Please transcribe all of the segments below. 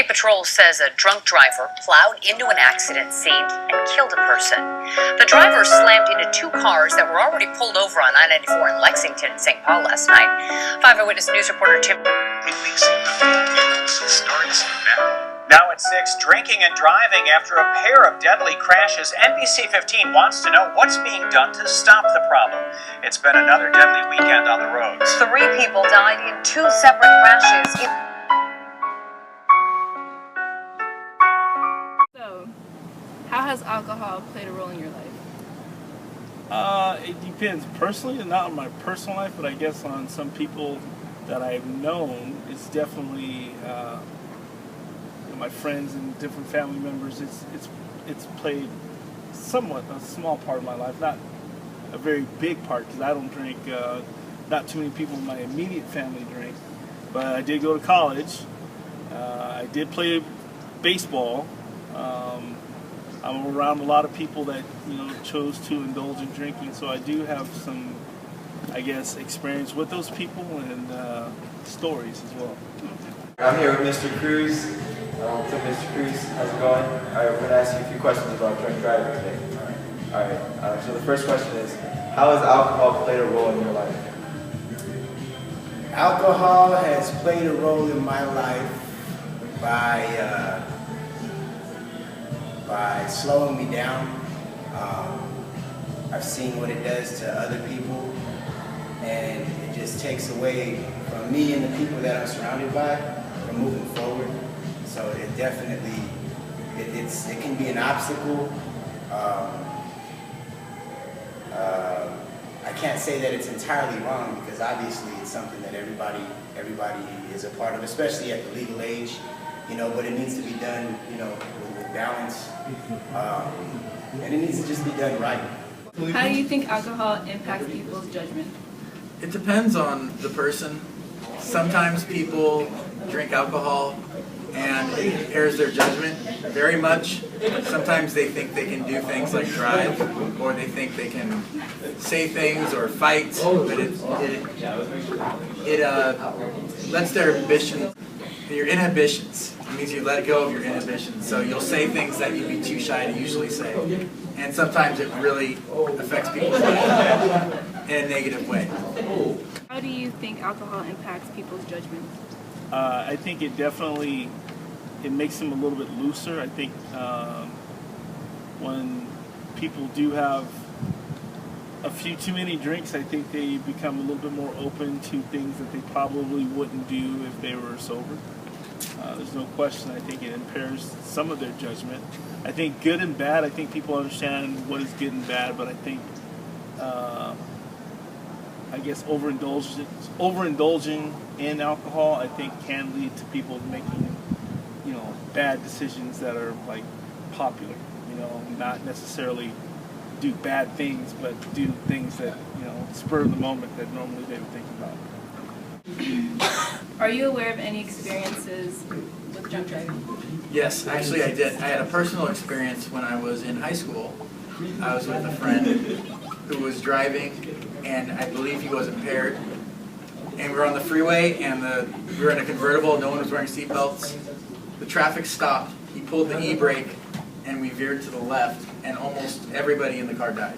State Patrol says a drunk driver plowed into an accident scene and killed a person. The driver slammed into two cars that were already pulled over on I-94 in Lexington and St. Paul last night. 5 Eyewitness News reporter Tim Midweek starts now. Now at 6, drinking and driving after a pair of deadly crashes. NBC 15 wants to know what's being done to stop the problem. It's been another deadly weekend on the roads. 3 people died in 2 separate crashes. So, how has alcohol played a role in your life? It depends. Personally, not on my personal life, but I guess on some people that I've known, it's definitely my friends and different family members. It's played somewhat a small part of my life, not a very big part, because I don't drink. Not too many people in my immediate family drink, but I did go to college. I did play baseball. I'm around a lot of people that chose to indulge in drinking, so I do have some, I guess, experience with those people and stories as well. I'm here with Mr. Cruz. So Mr. Cruz, how's it going? Alright, we're going to ask you a few questions about drunk driving today. Alright, so the first question is, how has alcohol played a role in your life? Alcohol has played a role in my life by slowing me down. I've seen what it does to other people, and it just takes away from me and the people that I'm surrounded by from moving forward. So it definitely, it can be an obstacle. I can't say that it's entirely wrong, because obviously it's something that everybody is a part of, especially at the legal age, but it needs to be done, with balance, and it needs to just be done right. How do you think alcohol impacts people's judgment? It depends on the person. Sometimes people drink alcohol and it impairs their judgment very much. Sometimes they think they can do things like drive, or they think they can say things or fight, but it lets their ambitions, your inhibitions. It means you let go of your inhibitions. So you'll say things that you'd be too shy to usually say. And sometimes it really affects people's lives in a negative way. How do you think alcohol impacts people's judgment? I think it definitely, it makes them a little bit looser. I think when people do have a few too many drinks, I think they become a little bit more open to things that they probably wouldn't do if they were sober. There's no question. I think it impairs some of their judgment. I think good and bad, I think people understand what is good and bad, but I think I guess overindulging in alcohol, I think, can lead to people making, bad decisions that are like popular. Not necessarily do bad things, but do things that spur of the moment that normally they would think about. Are you aware of any experiences with drunk driving? Yes, actually I did. I had a personal experience when I was in high school. I was with a friend who was driving, and I believe he was impaired. And we were on the freeway, and we were in a convertible. No one was wearing seatbelts. The traffic stopped. He pulled the e-brake, and we veered to the left, and almost everybody in the car died.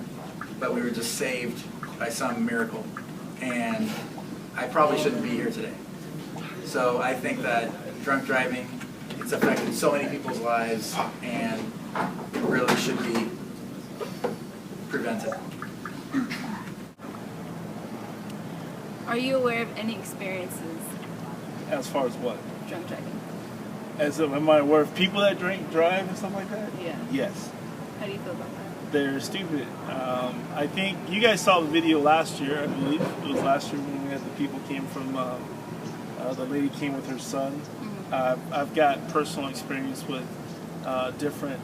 But we were just saved by some miracle. And I probably shouldn't be here today. So I think that drunk driving, it's affected so many people's lives, and it really should be prevented. Are you aware of any experiences As far as what? drunk driving? Am I aware of people that drive and stuff like that? Yeah. Yes. How do you feel about that? They're stupid. I think you guys saw the video last year, I believe. It was last year when we had the people came from, the lady came with her son. I've got personal experience with different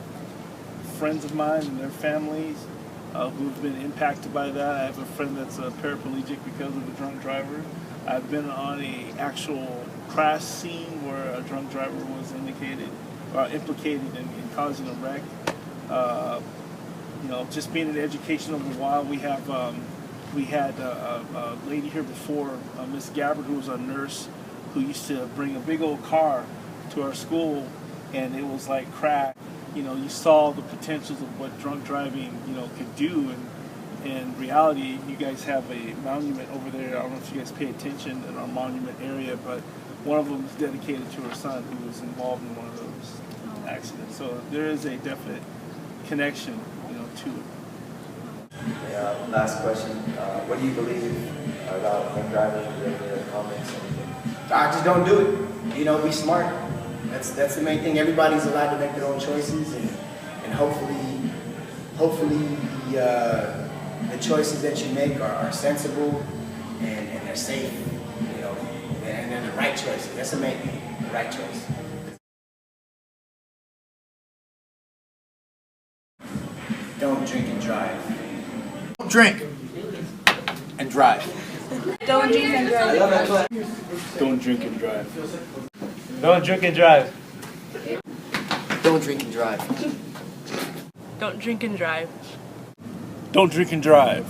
friends of mine and their families who've been impacted by that. I have a friend that's a paraplegic because of a drunk driver. I've been on an actual crash scene where a drunk driver was implicated in causing a wreck. Just being in education over a while, we had a lady here before, Miss Gabbard, who was a nurse, who used to bring a big old car to our school, and it was like crack. You know, you saw the potentials of what drunk driving, you know, could do, and in reality, you guys have a monument over there. I don't know if you guys pay attention in our monument area, but one of them is dedicated to her son who was involved in one of those accidents. So there is a definite connection, you know, to it. Yeah, last question. What do you believe about drunk driving? Do you have any other comments? I just don't do it. You know, be smart. That's the main thing. Everybody's allowed to make their own choices, and hopefully the choices that you make are sensible and they're safe. You know, and they're the right choices. That's the main thing. The right choice. Don't drink and drive. Don't drink and drive. Don't drink and drive. Don't drink and drive. Don't drink and drive. Don't drink and drive. Don't drink and drive. Don't drink and drive.